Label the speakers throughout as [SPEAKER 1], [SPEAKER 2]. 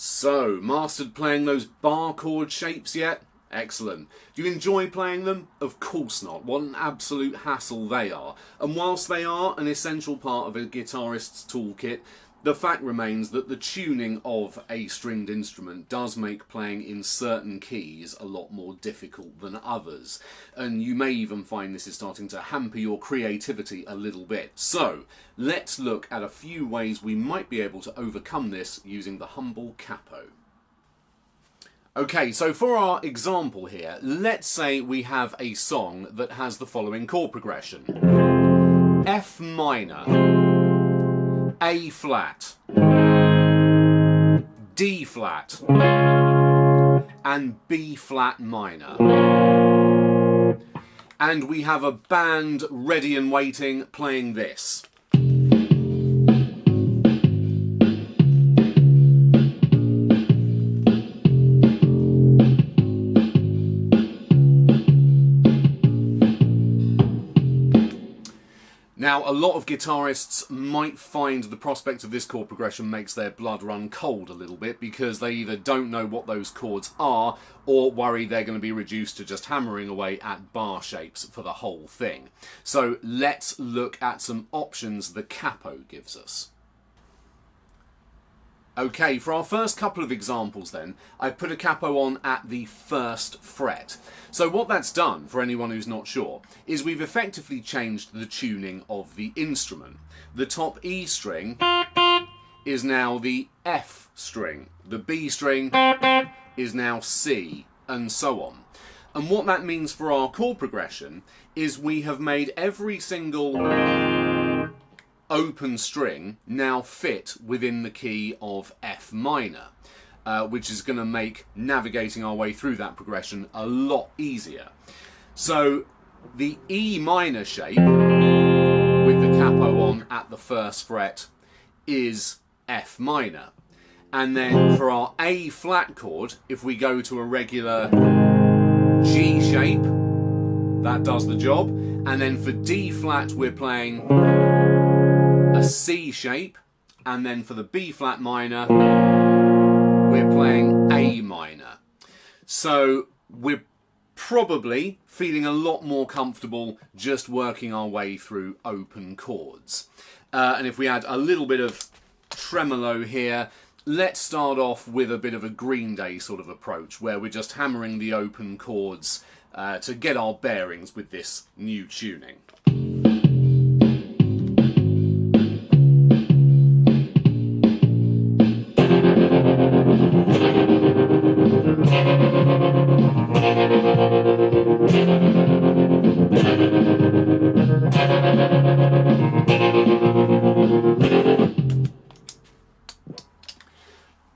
[SPEAKER 1] So, mastered playing those bar chord shapes yet? Excellent. Do you enjoy playing them? Of course not. What an absolute hassle they are. And whilst they are an essential part of a guitarist's toolkit, the fact remains that the tuning of a stringed instrument does make playing in certain keys a lot more difficult than others. And you may even find this is starting to hamper your creativity a little bit. So, let's look at a few ways we might be able to overcome this using the humble capo. Okay, so for our example here, let's say we have a song that has the following chord progression. F minor, A flat, D flat, and B flat minor. And we have a band ready and waiting playing this. Now, a lot of guitarists might find the prospect of this chord progression makes their blood run cold a little bit because they either don't know what those chords are or worry they're going to be reduced to just hammering away at bar shapes for the whole thing. So let's look at some options the capo gives us. Okay, for our first couple of examples then, I've put a capo on at the first fret. So what that's done, for anyone who's not sure, is we've effectively changed the tuning of the instrument. The top E string is now the F string, the B string is now C, and so on. And what that means for our chord progression is we have made every single open string now fit within the key of F minor, which is going to make navigating our way through that progression a lot easier. So the E minor shape with the capo on at the first fret is F minor. And then for our A flat chord, if we go to a regular G shape, that does the job. And then for D flat, we're playing a C shape, and then for the B flat minor we're playing A minor. So we're probably feeling a lot more comfortable just working our way through open chords. And if we add a little bit of tremolo here, let's start off with a bit of a Green Day sort of approach where we're just hammering the open chords to get our bearings with this new tuning.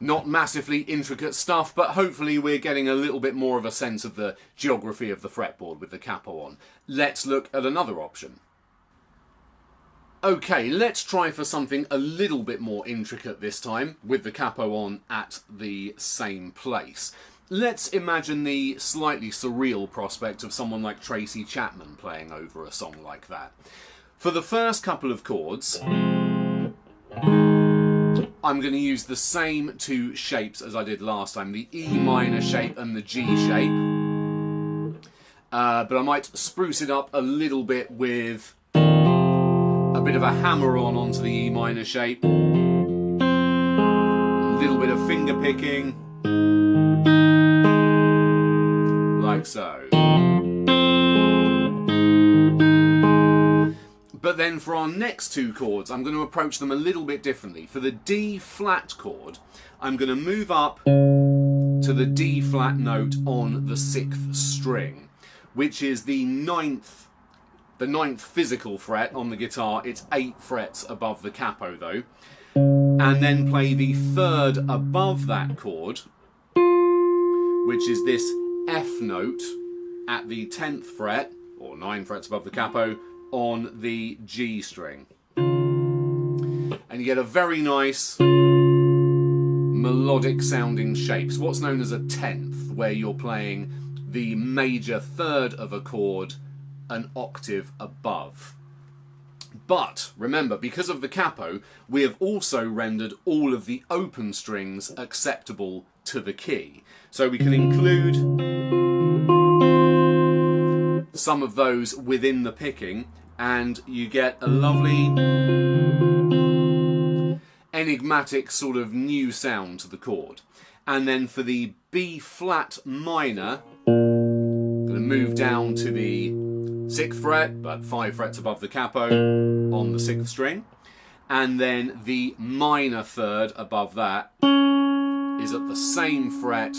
[SPEAKER 1] Not massively intricate stuff, but hopefully we're getting a little bit more of a sense of the geography of the fretboard with the capo on. Let's look at another option. Okay, let's try for something a little bit more intricate this time, with the capo on at the same place. Let's imagine the slightly surreal prospect of someone like Tracy Chapman playing over a song like that. For the first couple of chords, I'm going to use the same two shapes as I did last time, the E minor shape and the G shape. But I might spruce it up a little bit with a bit of a hammer-on onto the E minor shape, a little bit of finger picking, like so. But then for our next two chords, I'm going to approach them a little bit differently. For the D flat chord, I'm going to move up to the D flat note on the 6th string, which is the ninth physical fret on the guitar. It's 8 frets above the capo though. And then play the 3rd above that chord, which is this F note at the 10th fret, or 9 frets above the capo, on the G string. And you get a very nice melodic sounding shape. So what's known as a 10th, where you're playing the major 3rd of a chord an octave above. But remember, because of the capo, we have also rendered all of the open strings acceptable to the key. So we can include some of those within the picking, and you get a lovely enigmatic sort of new sound to the chord. And then for the B flat minor, I'm going to move down to the 6th fret, but 5 frets above the capo on the 6th string. And then the minor third above that is at the same fret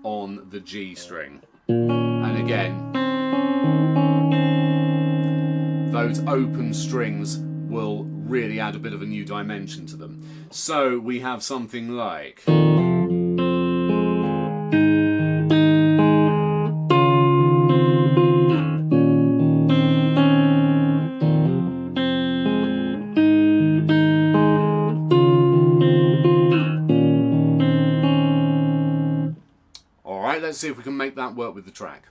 [SPEAKER 1] on the G string. And again, those open strings will really add a bit of a new dimension to them. So we have something like... Alright, let's see if we can make that work with the track.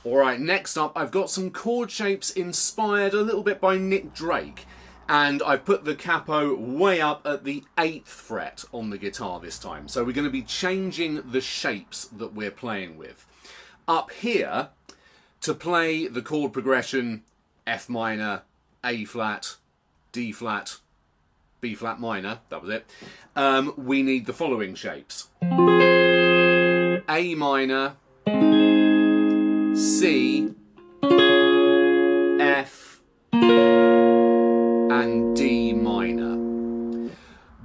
[SPEAKER 1] Alright, next up I've got some chord shapes inspired a little bit by Nick Drake, and I've put the capo way up at the 8th fret on the guitar this time. So we're going to be changing the shapes that we're playing with. Up here, to play the chord progression F minor, A flat, D flat, B flat minor, that was it, we need the following shapes. A minor, C, F, and D minor.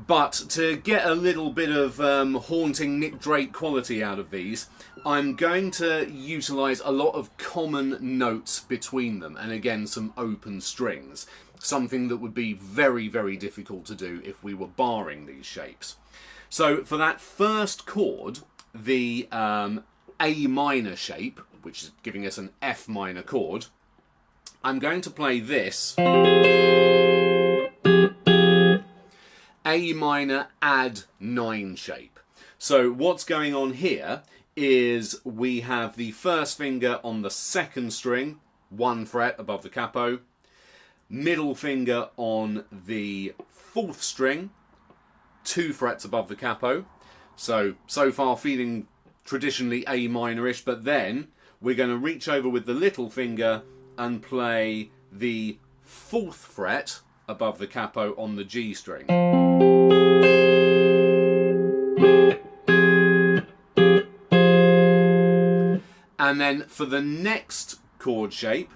[SPEAKER 1] But to get a little bit of haunting Nick Drake quality out of these, I'm going to utilise a lot of common notes between them, and again some open strings. Something that would be very, very difficult to do if we were barring these shapes. So for that first chord, the A minor shape, which is giving us an F minor chord, I'm going to play this A minor add 9 shape. So what's going on here is we have the first finger on the 2nd string, 1 fret above the capo, middle finger on the 4th string, 2 frets above the capo. So far feeling traditionally A minor-ish, but then we're going to reach over with the little finger and play the 4th fret above the capo on the G string. And then for the next chord shape,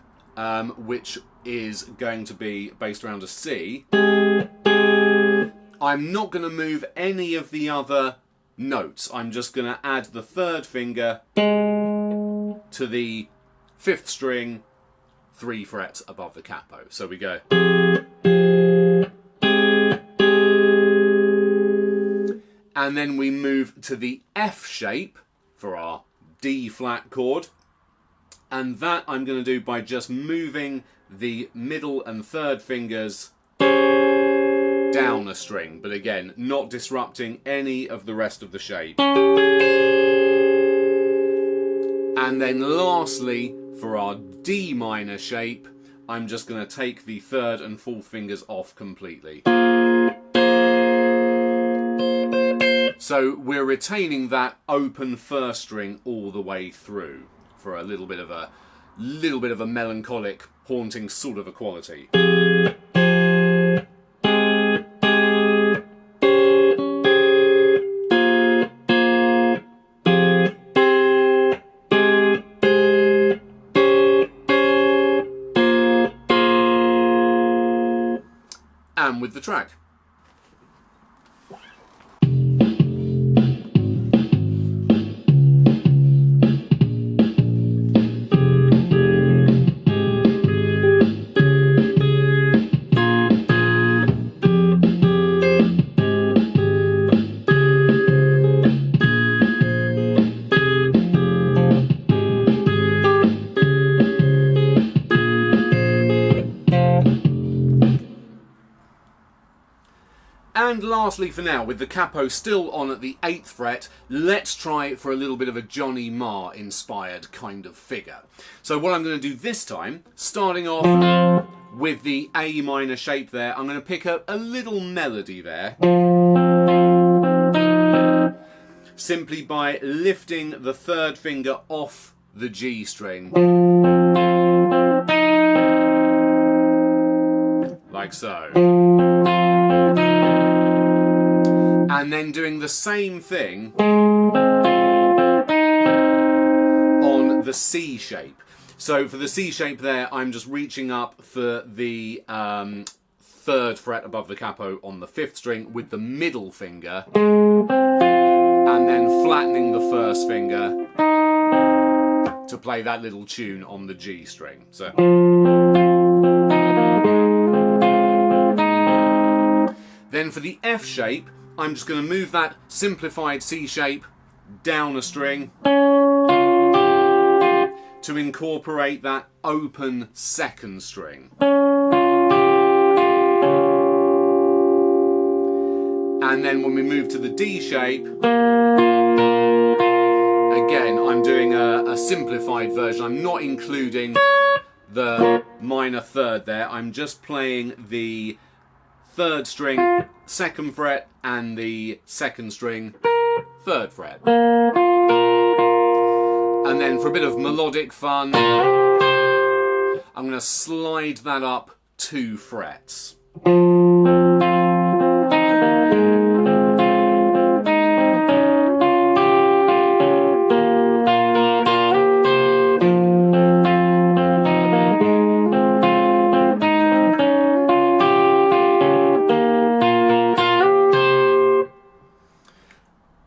[SPEAKER 1] which is going to be based around a C, I'm not going to move any of the other notes. I'm just going to add the 3rd finger to the 5th string, 3 frets above the capo. So we go. And then we move to the F shape for our D flat chord. And that I'm going to do by just moving the middle and 3rd fingers down a string, but again, not disrupting any of the rest of the shape. And then lastly, for our D minor shape, I'm just going to take the 3rd and 4th fingers off completely. So we're retaining that open 1st string all the way through for a little bit of a melancholic, haunting sort of a quality. And with the track. And lastly for now, with the capo still on at the 8th fret, let's try for a little bit of a Johnny Marr inspired kind of figure. So what I'm going to do this time, starting off with the A minor shape there, I'm going to pick up a little melody there, simply by lifting the 3rd finger off the G string, like so. And then doing the same thing on the C shape. So for the C shape there, I'm just reaching up for the 3rd fret above the capo on the 5th string with the middle finger, and then flattening the 1st finger to play that little tune on the G string. So. Then for the F shape, I'm just going to move that simplified C shape down a string to incorporate that open 2nd string. And then when we move to the D shape, again, I'm doing a simplified version. I'm not including the minor 3rd there. I'm just playing the 3rd string, 2nd fret, and the 2nd string, 3rd fret. And then for a bit of melodic fun, I'm going to slide that up 2 frets.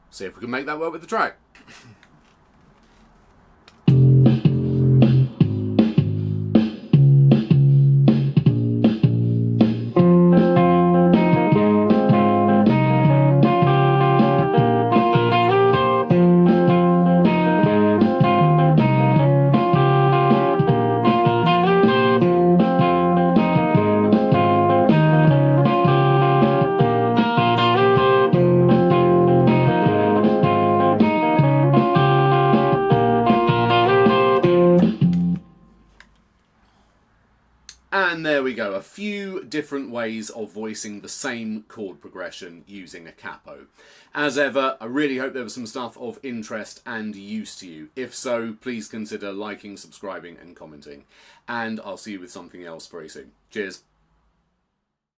[SPEAKER 1] See if we can make that work with the track. And there we go, a few different ways of voicing the same chord progression using a capo. As ever, I really hope there was some stuff of interest and use to you. If so, please consider liking, subscribing and commenting. And I'll see you with something else very soon. Cheers.